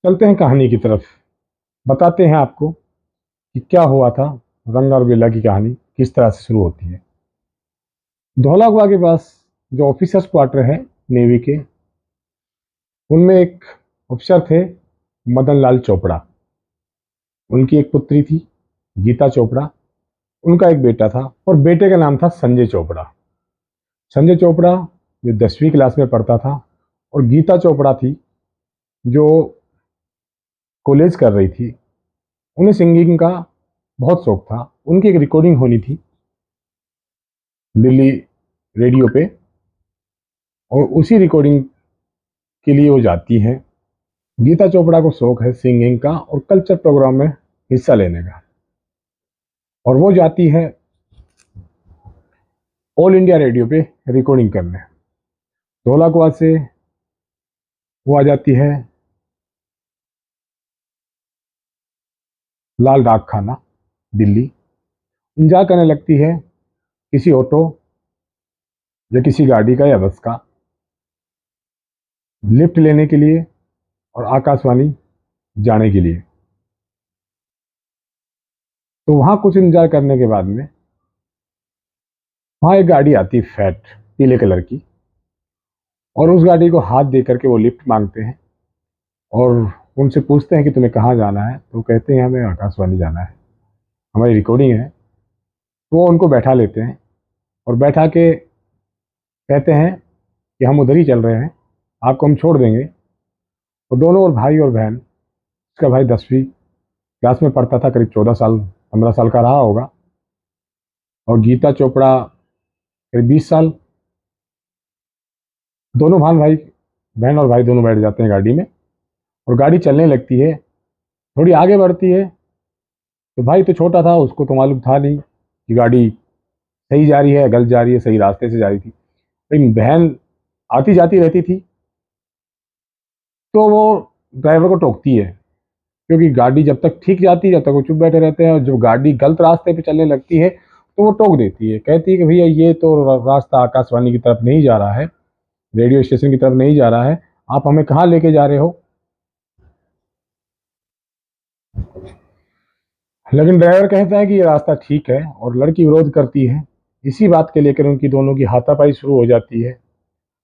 चलते हैं कहानी की तरफ। बताते हैं आपको कि क्या हुआ था। रंग और बेला की कहानी किस तरह से शुरू होती है। धौलाकुआ के पास जो ऑफिसर्स क्वार्टर है नेवी के, उनमें एक ऑफिसर थे, मदन लाल चोपड़ा। उनकी एक पुत्री थी, गीता चोपड़ा। उनका एक बेटा था और बेटे का नाम था संजय चोपड़ा। संजय चोपड़ा जो 10वीं क्लास में पढ़ता था, और गीता चोपड़ा थी जो कॉलेज कर रही थी। उन्हें सिंगिंग का बहुत शौक था। उनकी एक रिकॉर्डिंग होनी थी दिल्ली रेडियो पे, और उसी रिकॉर्डिंग के लिए वो जाती हैं। गीता चोपड़ा को शौक है सिंगिंग का और कल्चर प्रोग्राम में हिस्सा लेने का, और वो जाती है ऑल इंडिया रेडियो पे रिकॉर्डिंग करने। धौलाकुआ से वो आ जाती है लाल डाक खाना दिल्ली। इंतजार करने लगती है किसी ऑटो या किसी गाड़ी का या बस का, लिफ्ट लेने के लिए और आकाशवाणी जाने के लिए। तो वहाँ कुछ इंतजार करने के बाद में वहाँ एक गाड़ी आती है, फैट पीले कलर की, और उस गाड़ी को हाथ दे करके वो लिफ्ट मांगते हैं और उनसे पूछते हैं कि तुम्हें कहाँ जाना है। तो कहते हैं हमें आकाशवाणी जाना है, हमारी रिकॉर्डिंग है। तो वो उनको बैठा लेते हैं और बैठा के कहते हैं कि हम उधर ही चल रहे हैं, आपको हम छोड़ देंगे। और दोनों और भाई और बहन, उसका भाई 10वीं क्लास में पढ़ता था, करीब 14 साल 15 साल का रहा होगा, और गीता चोपड़ा करीब 20 साल। दोनों भाई बहन और भाई दोनों बैठ जाते हैं गाड़ी में, और गाड़ी चलने लगती है। थोड़ी आगे बढ़ती है तो भाई तो छोटा था, उसको तो मालूम था नहीं कि गाड़ी सही जा रही है गलत जा रही है, सही रास्ते से जा रही थी। लेकिन बहन आती जाती रहती थी, तो वो ड्राइवर को टोकती है, क्योंकि गाड़ी जब तक ठीक जाती है जब तक वो चुप बैठे रहते हैं, और जब गाड़ी गलत रास्ते पे चलने लगती है तो वो टोक देती है। कहती है कि भैया ये तो रास्ता आकाशवाणी की तरफ नहीं जा रहा है, रेडियो स्टेशन की तरफ नहीं जा रहा है, आप हमें कहाँ लेके जा रहे हो। लेकिन ड्राइवर कहता है कि ये रास्ता ठीक है, और लड़की विरोध करती है। इसी बात के लेकर उनकी दोनों की हाथापाई शुरू हो जाती है,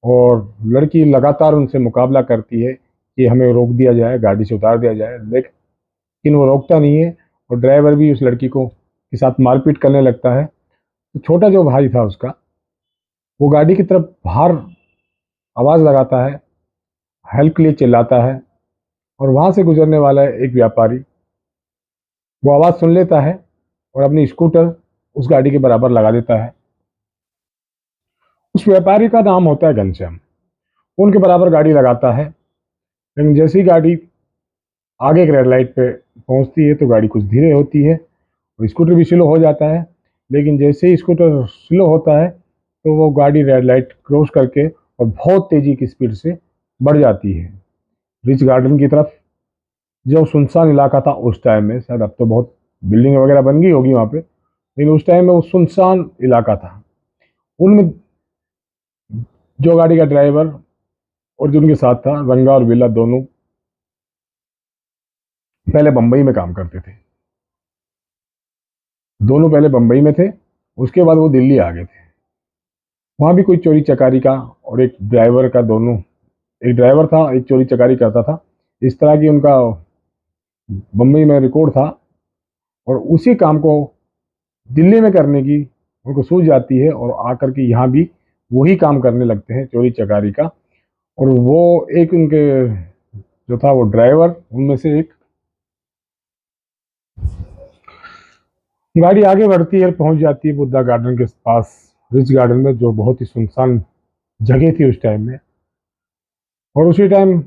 और लड़की लगातार उनसे मुकाबला करती है कि हमें रोक दिया जाए, गाड़ी से उतार दिया जाए। लेकिन वो रोकता नहीं है, और ड्राइवर भी उस लड़की को के साथ मारपीट करने लगता है। तो छोटा जो भाई था उसका, वो गाड़ी की तरफ बाहर आवाज़ लगाता है, हेल्प के लिए चिल्लाता है, और वहाँ से गुजरने वाला एक व्यापारी वो आवाज़ सुन लेता है और अपनी स्कूटर उस गाड़ी के बराबर लगा देता है। उस व्यापारी का नाम होता है घनश्याम। वो उनके बराबर गाड़ी लगाता है, लेकिन जैसी ही गाड़ी आगे एक रेड लाइट पे पहुंचती है तो गाड़ी कुछ धीरे होती है, और स्कूटर भी स्लो हो जाता है। लेकिन जैसे ही स्कूटर स्लो होता है तो वो गाड़ी रेड लाइट क्रॉस करके और बहुत तेज़ी की स्पीड से बढ़ जाती है रिच गार्डन की तरफ। जो सुनसान इलाका था उस टाइम में, शायद अब तो बहुत बिल्डिंग वगैरह बन गई होगी वहाँ पे, लेकिन उस टाइम में वो सुनसान इलाका था। उनमें जो गाड़ी का ड्राइवर और जो उनके साथ था, रंगा और बिल्ला दोनों पहले बम्बई में काम करते थे। दोनों पहले बम्बई में थे, उसके बाद वो दिल्ली आ गए थे। वहाँ भी कोई चोरी चकारी का और एक ड्राइवर का, दोनों, एक ड्राइवर था एक चोरी चकारी करता था। इस तरह की उनका बम्बई में रिकॉर्ड था, और उसी काम को दिल्ली में करने की उनको सूझ जाती है, और आकर के यहाँ भी वही काम करने लगते हैं चोरी चकारी का। और वो एक उनके जो था वो ड्राइवर उनमें से एक। गाड़ी आगे बढ़ती है, पहुंच जाती है बुद्धा गार्डन के पास, रिच गार्डन में, जो बहुत ही सुनसान जगह थी उस टाइम में। और उसी टाइम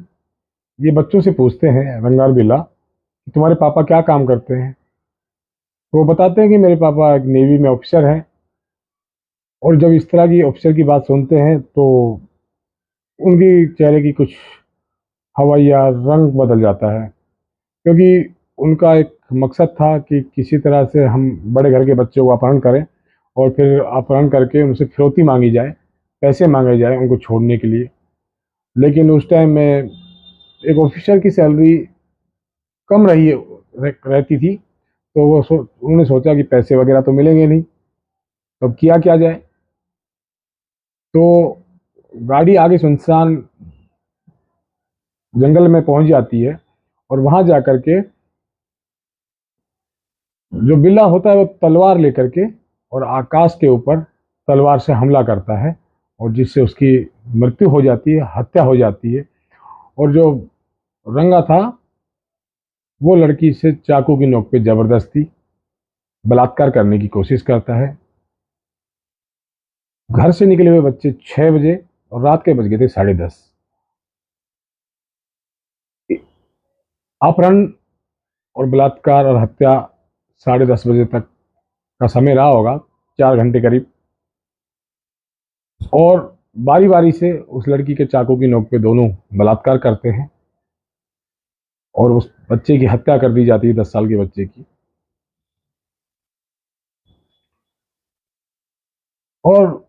ये बच्चों से पूछते हैं रंगा और बिल्ला कि तुम्हारे पापा क्या काम करते हैं। तो वो बताते हैं कि मेरे पापा एक नेवी में ऑफिसर हैं। और जब इस तरह की ऑफिसर की बात सुनते हैं तो उनकी चेहरे की कुछ हवाइया रंग बदल जाता है, क्योंकि उनका एक मकसद था कि किसी तरह से हम बड़े घर के बच्चों को अपहरण करें, और फिर अपहरण करके उनसे फिरौती मांगी जाए, पैसे मांगे जाए उनको छोड़ने के लिए। लेकिन उस टाइम में एक ऑफिसर की सैलरी कम रहती थी, तो उन्होंने सोचा कि पैसे वगैरह तो मिलेंगे नहीं, तो अब किया क्या जाए। तो गाड़ी आगे सुनसान जंगल में पहुंच जाती है और वहां जाकर के जो बिल्ला होता है वो तलवार लेकर के और आकाश के ऊपर तलवार से हमला करता है, और जिससे उसकी मृत्यु हो जाती है, हत्या हो जाती है। और जो रंगा था वो लड़की से चाकू की नोक पे जबरदस्ती बलात्कार करने की कोशिश करता है। घर से निकले हुए बच्चे 6 बजे और रात के बज गए थे 10:30। अपहरण और बलात्कार और हत्या 10:30 बजे तक का समय रहा होगा, 4 घंटे करीब। और बारी बारी से उस लड़की के चाकू की नोक पे दोनों बलात्कार करते हैं और उस बच्चे की हत्या कर दी जाती है, 10 साल के बच्चे की। और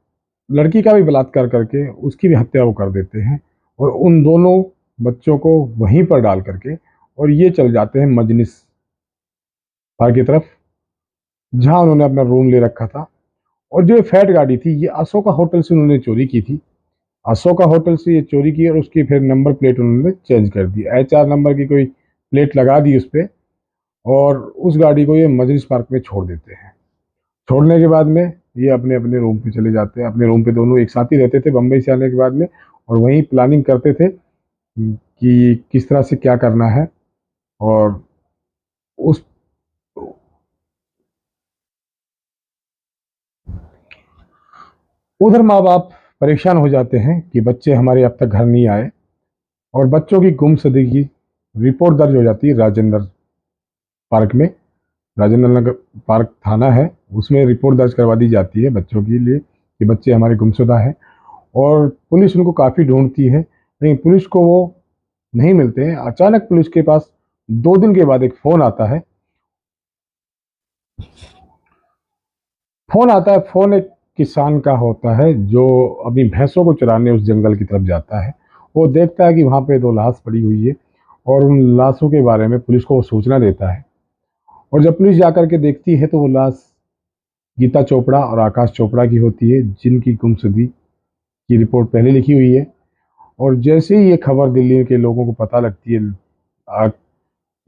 लड़की का भी बलात्कार करके उसकी भी हत्या वो कर देते हैं, और उन दोनों बच्चों को वहीं पर डाल करके और ये चल जाते हैं मजलिस पार्क की तरफ, जहां उन्होंने अपना रूम ले रखा था। और जो फैट गाड़ी थी ये अशोका होटल से उन्होंने चोरी की थी। अशोका होटल से ये चोरी की और उसकी फिर नंबर प्लेट उन्होंने चेंज कर दी, HR नंबर की कोई प्लेट लगा दी उस पर, और उस गाड़ी को ये मजलिस पार्क में छोड़ देते हैं। छोड़ने के बाद में ये अपने अपने रूम पे चले जाते हैं। अपने रूम पे दोनों एक साथ ही रहते थे बम्बई से आने के बाद में, और वहीं प्लानिंग करते थे कि किस तरह से क्या करना है। और उस उधर माँ बाप परेशान हो जाते हैं कि बच्चे हमारे अब तक घर नहीं आए, और बच्चों की गुमशुदगी की रिपोर्ट दर्ज हो जाती है राजेंद्र पार्क में। राजेंद्र नगर पार्क थाना है, उसमें रिपोर्ट दर्ज करवा दी जाती है बच्चों के लिए कि बच्चे हमारे गुमशुदा हैं। और पुलिस उनको काफ़ी ढूंढती है, लेकिन पुलिस को वो नहीं मिलते हैं। अचानक पुलिस के पास 2 दिन के बाद एक फोन आता है। फोन एक किसान का होता है जो अपनी भैंसों को चराने उस जंगल की तरफ जाता है। वो देखता है कि वहाँ पे 2 लाश पड़ी हुई है, और उन लाशों के बारे में पुलिस को वो सूचना देता है। और जब पुलिस जाकर के देखती है तो वो लाश गीता चोपड़ा और आकाश चोपड़ा की होती है, जिनकी गुमशुदगी की रिपोर्ट पहले लिखी हुई है। और जैसे ही ये खबर दिल्ली के लोगों को पता लगती है,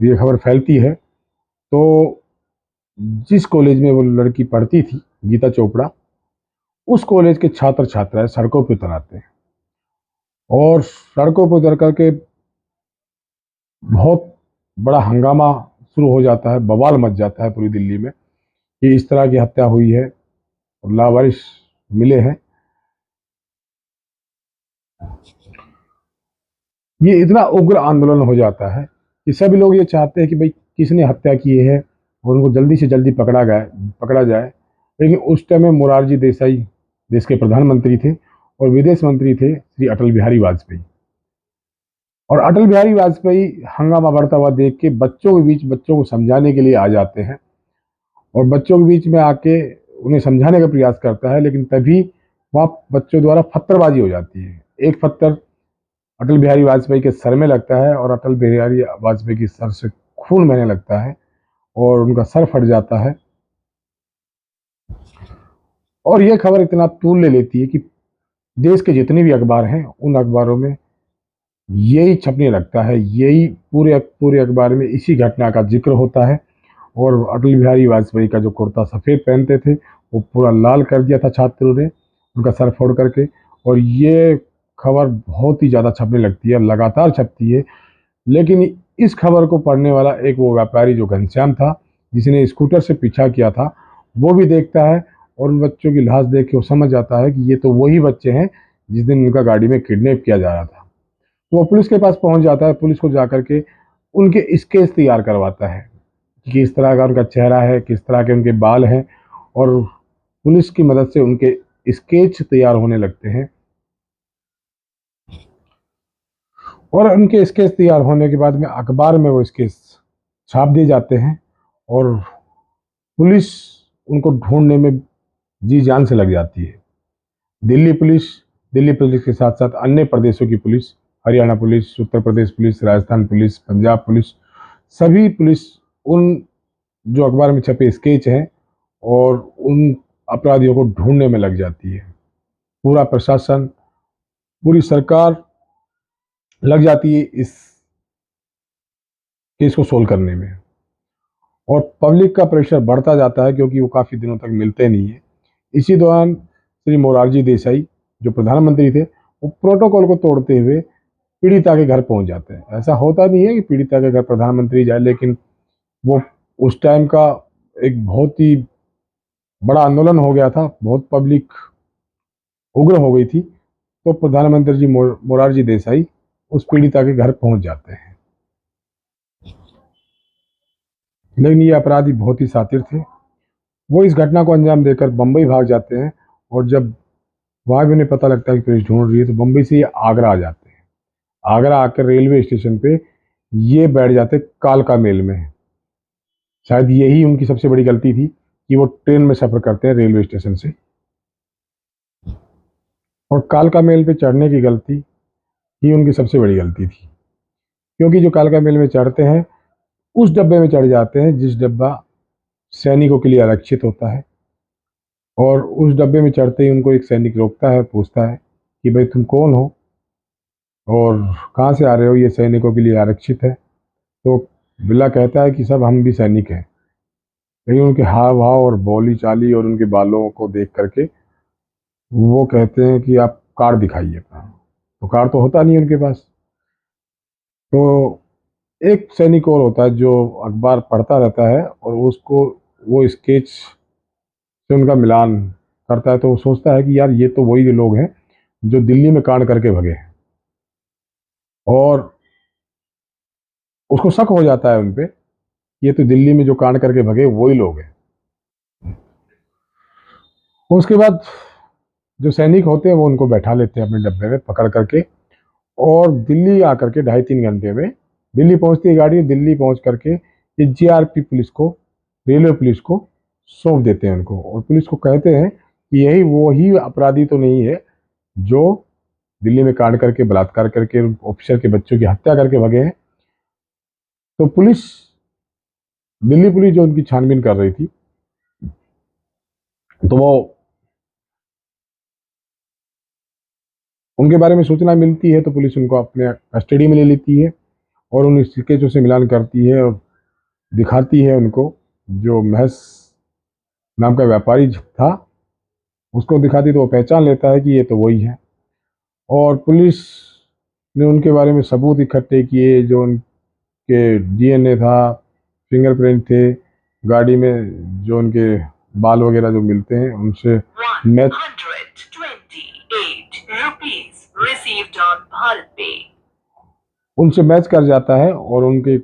ये खबर फैलती है, तो जिस कॉलेज में वो लड़की पढ़ती थी गीता चोपड़ा, उस कॉलेज के छात्र छात्राएं सड़कों पर उतर आते हैं, और सड़कों पर उतर करके बहुत बड़ा हंगामा शुरू हो जाता है, बवाल मच जाता है पूरी दिल्ली में कि इस तरह की हत्या हुई है और लावारिस मिले हैं। ये इतना उग्र आंदोलन हो जाता है कि सभी लोग ये चाहते हैं कि भाई किसने हत्या की है और उनको जल्दी से जल्दी पकड़ा जाए। लेकिन उस टाइम में मोरारजी देसाई देश के प्रधानमंत्री थे और विदेश मंत्री थे श्री अटल बिहारी वाजपेयी। और अटल बिहारी वाजपेयी हंगामा बढ़ता हुआ देख के बच्चों के बीच बच्चों को समझाने के लिए आ जाते हैं, और बच्चों के बीच में आके उन्हें समझाने का प्रयास करता है। लेकिन तभी वहाँ बच्चों द्वारा पत्थरबाजी हो जाती है। एक पत्थर अटल बिहारी वाजपेयी के सर में लगता है, और अटल बिहारी वाजपेयी की सर से खून बहने लगता है और उनका सर फट जाता है। और यह खबर इतना तूल ले लेती है कि देश के जितने भी अखबार हैं उन अखबारों में यही छपने लगता है, यही पूरे पूरे अखबार में इसी घटना का जिक्र होता है। और अटल बिहारी वाजपेयी का जो कुर्ता सफ़ेद पहनते थे वो पूरा लाल कर दिया था छात्रों ने, उनका सर फोड़ करके। और ये खबर बहुत ही ज़्यादा छपने लगती है, लगातार छपती है। लेकिन इस खबर को पढ़ने वाला एक वो व्यापारी जो घनश्याम था, जिसने स्कूटर से पीछा किया था, वो भी देखता है, और उन बच्चों की लाश देख के वो समझ जाता है कि ये तो वही बच्चे हैं जिस दिन उनका गाड़ी में किडनैप किया जा रहा था। तो वो पुलिस के पास पहुंच जाता है। पुलिस को जाकर के उनके स्केच तैयार करवाता है कि किस तरह का उनका चेहरा है, किस तरह के उनके बाल हैं, और पुलिस की मदद से उनके स्केच तैयार होने लगते हैं। और उनके स्केच तैयार होने के बाद में अखबार में वो स्केच छाप दिए जाते हैं, और पुलिस उनको ढूंढने में जी जान से लग जाती है। दिल्ली पुलिस दिल्ली पुलिस के साथ साथ अन्य प्रदेशों की पुलिस, Haryana police, Uttar Pradesh police, Rajasthan police, Punjab police, सभी पुलिस उन जो अखबार में छपे स्केच हैं और उन अपराधियों को ढूंढने में लग जाती है। पूरा प्रशासन, पूरी सरकार लग जाती है इस केस को सोल्व करने में, और पब्लिक का प्रेशर बढ़ता जाता है क्योंकि वो काफ़ी दिनों तक मिलते नहीं है। इसी दौरान श्री मोरारजी देसाई जो प्रधानमंत्री थे, वो प्रोटोकॉल को तोड़ते हुए पीड़िता के घर पहुंच जाते हैं। ऐसा होता नहीं है कि पीड़िता के घर प्रधानमंत्री जाए, लेकिन वो उस टाइम का एक बहुत ही बड़ा आंदोलन हो गया था, बहुत पब्लिक उग्र हो गई थी, तो प्रधानमंत्री जी मोरारजी देसाई उस पीड़िता के घर पहुंच जाते हैं। लेकिन ये अपराधी बहुत ही शातिर थे। वो इस घटना को अंजाम देकर बम्बई भाग जाते हैं, और जब वहां भी उन्हें पता लगता है कि पुलिस ढूंढ रही है, तो बम्बई से ये आगरा आ जाते हैं। आगरा आकर रेलवे स्टेशन पे ये बैठ जाते कालका मेल में। शायद यही उनकी सबसे बड़ी गलती थी कि वो ट्रेन में सफ़र करते हैं रेलवे स्टेशन से, और कालका मेल पे चढ़ने की गलती ही उनकी सबसे बड़ी गलती थी। क्योंकि जो कालका मेल में चढ़ते हैं, उस डब्बे में चढ़ जाते हैं जिस डब्बा सैनिकों के लिए आरक्षित होता है, और उस डब्बे में चढ़ते ही उनको एक सैनिक रोकता है, पूछता है कि भाई तुम कौन हो और कहाँ से आ रहे हो, ये सैनिकों के लिए आरक्षित है। तो बिल्ला कहता है कि सब हम भी सैनिक हैं। लेकिन उनके हाव भाव और बोली चाली और उनके बालों को देख करके वो कहते हैं कि आप कार्ड दिखाइए अपना। तो कार्ड तो होता नहीं उनके पास। तो एक सैनिक और होता है जो अखबार पढ़ता रहता है, और उसको वो स्केच से उनका मिलान करता है, तो वो सोचता है कि यार ये तो वही लोग हैं जो दिल्ली में कांड करके भगे हैं, और उसको शक हो जाता है उन पे, ये तो दिल्ली में जो कांड करके भगे वही लोग हैं। उसके बाद जो सैनिक होते हैं वो उनको बैठा लेते हैं अपने डब्बे में पकड़ करके, और दिल्ली आकर के 2.5-3 घंटे में दिल्ली पहुंचती है गाड़ी। दिल्ली पहुंच करके ये जीआरपी पुलिस को, रेलवे पुलिस को सौंप देते हैं उनको, और पुलिस को कहते हैं कि यही वो ही अपराधी तो नहीं है जो दिल्ली में कांड करके, बलात्कार करके, ऑफिसर के बच्चों की हत्या करके भगे हैं। तो पुलिस, दिल्ली पुलिस जो उनकी छानबीन कर रही थी, तो वो उनके बारे में सूचना मिलती है, तो पुलिस उनको अपने कस्टडी में ले लेती है और उन स्केचों से मिलान करती है और दिखाती है उनको। जो महस नाम का व्यापारी था उसको दिखाती, तो वो पहचान लेता है कि ये तो वही है। और पुलिस ने उनके बारे में सबूत इकट्ठे किए, जो उनके डीएनए था, फिंगरप्रिंट थे, गाड़ी में जो उनके बाल वगैरह जो मिलते हैं उनसे मैच उनसे मैच कर जाता है, और उनके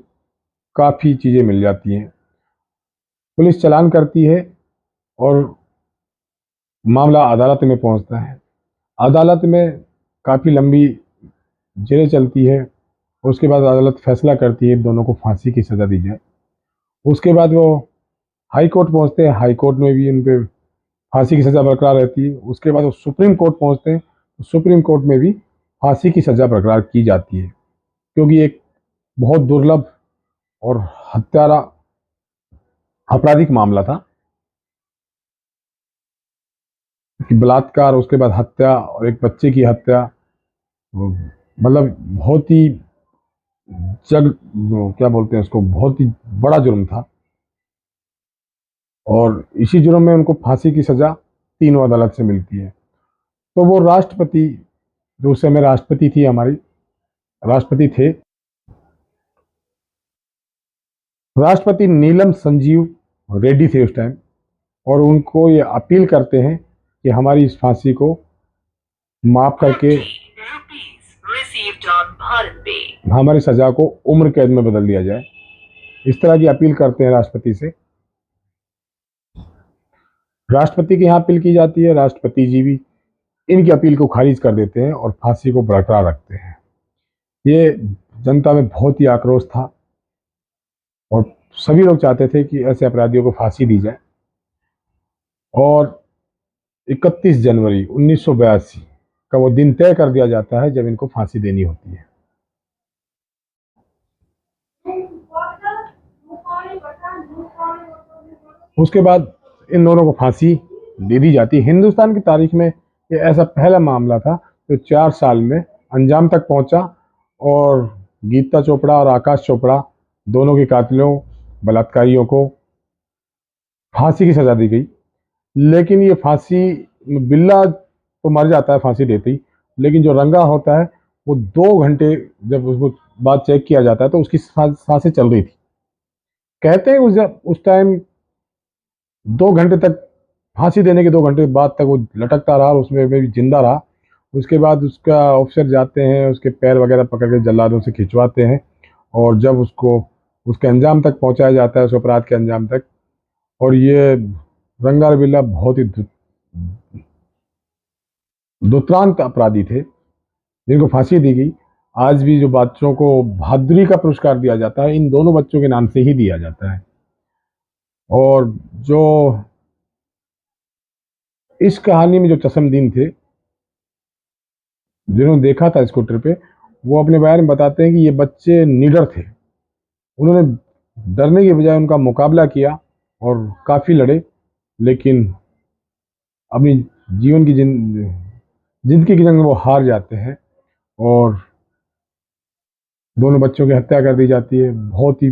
काफ़ी चीज़ें मिल जाती हैं। पुलिस चालान करती है और मामला अदालत में पहुंचता है। अदालत में काफ़ी लंबी जेल चलती है। उसके बाद अदालत फैसला करती है दोनों को फांसी की सज़ा दी जाए। उसके बाद वो हाई कोर्ट पहुंचते हैं। हाई कोर्ट में भी उन पर फांसी की सज़ा बरकरार रहती है। उसके बाद वो सुप्रीम कोर्ट पहुंचते हैं, तो सुप्रीम कोर्ट में भी फांसी की सज़ा बरकरार की जाती है, क्योंकि एक बहुत दुर्लभ और हत्यारा आपराधिक मामला था कि बलात्कार, उसके बाद हत्या और एक बच्चे की हत्या, मतलब बहुत ही जग क्या बोलते हैं उसको, बहुत ही बड़ा जुर्म था। और इसी जुर्म में उनको फांसी की सज़ा तीनों अदालत से मिलती है। तो वो राष्ट्रपति, जो उस समय राष्ट्रपति थी, हमारी राष्ट्रपति थे, राष्ट्रपति नीलम संजीव रेड्डी थे उस टाइम, और उनको ये अपील करते हैं कि हमारी इस फांसी को माफ करके हमारी सजा को उम्र कैद में बदल दिया जाए। इस तरह की अपील करते हैं राष्ट्रपति से। राष्ट्रपति के यहाँ अपील की जाती है। राष्ट्रपति जी भी इनकी अपील को खारिज कर देते हैं और फांसी को बरकरार रखते हैं। ये जनता में बहुत ही आक्रोश था, और सभी लोग चाहते थे कि ऐसे अपराधियों को फांसी दी जाए। और 31 जनवरी 1982 का वो दिन तय कर दिया जाता है जब इनको फांसी देनी होती है। उसके बाद इन दोनों को फांसी दे दी जाती है। हिंदुस्तान की तारीख में ये ऐसा पहला मामला था जो 4 साल में अंजाम तक पहुंचा और गीता चोपड़ा और आकाश चोपड़ा दोनों के कातिलों, बलात्कारियों को फांसी की सजा दी गई। लेकिन ये फांसी, बिल्ला तो मर जाता है फांसी देते ही, लेकिन जो रंगा होता है वो 2 घंटे जब उसको बाद चेक किया जाता है तो उसकी सांसें चल रही थी। कहते हैं उस टाइम 2 घंटे तक, फांसी देने के 2 घंटे बाद तक वो लटकता रहा और उसमें भी जिंदा रहा। उसके बाद उसका ऑफिसर जाते हैं, उसके पैर वगैरह पकड़ के जल्लादों से खिंचवाते हैं और जब उसको उसके अंजाम तक पहुंचाया जाता है, उस अपराध के अंजाम तक। और ये रंगा और बिल्ला बहुत ही दुर्दांत अपराधी थे जिनको फांसी दी गई। आज भी जो बच्चों को बहादुरी का पुरस्कार दिया जाता है, इन दोनों बच्चों के नाम से ही दिया जाता है। और जो इस कहानी में जो चश्मदीद थे, जिन्होंने देखा था स्कूटर पे, वो अपने बयान में बताते हैं कि ये बच्चे निडर थे। उन्होंने डरने के बजाय उनका मुकाबला किया और काफ़ी लड़े, लेकिन अपनी जीवन की जिंदगी की जंग में वो हार जाते हैं और दोनों बच्चों की हत्या कर दी जाती है। बहुत ही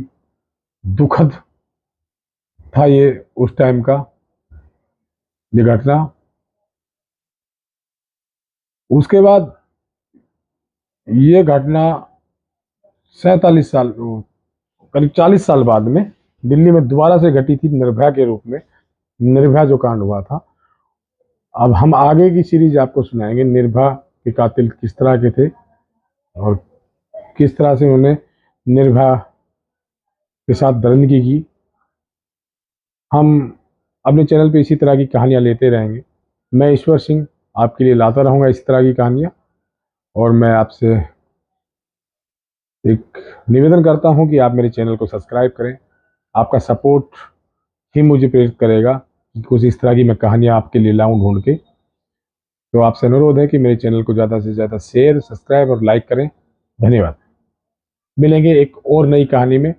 दुखद था ये उस टाइम का ये घटना। उसके बाद ये घटना 47 साल, करीब 40 साल बाद में दिल्ली में दोबारा से घटी थी, निर्भया के रूप में। निर्भया जो कांड हुआ था, अब हम आगे की सीरीज आपको सुनाएंगे निर्भया के कातिल किस तरह के थे और किस तरह से उन्होंने निर्भया के साथ दरिंदगी की। हम अपने चैनल पे इसी तरह की कहानियाँ लेते रहेंगे। मैं ईश्वर सिंह आपके लिए लाता रहूँगा इस तरह की कहानियाँ, और मैं आपसे एक निवेदन करता हूँ कि आप मेरे चैनल को सब्सक्राइब करें। आपका सपोर्ट ही मुझे प्रेरित करेगा कि कुछ इस तरह की मैं कहानियाँ आपके लिए लाऊं ढूंढ के। तो आपसे अनुरोध है कि मेरे चैनल को ज़्यादा से ज़्यादा शेयर, सब्सक्राइब और लाइक करें। धन्यवाद। मिलेंगे एक और नई कहानी में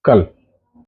कल।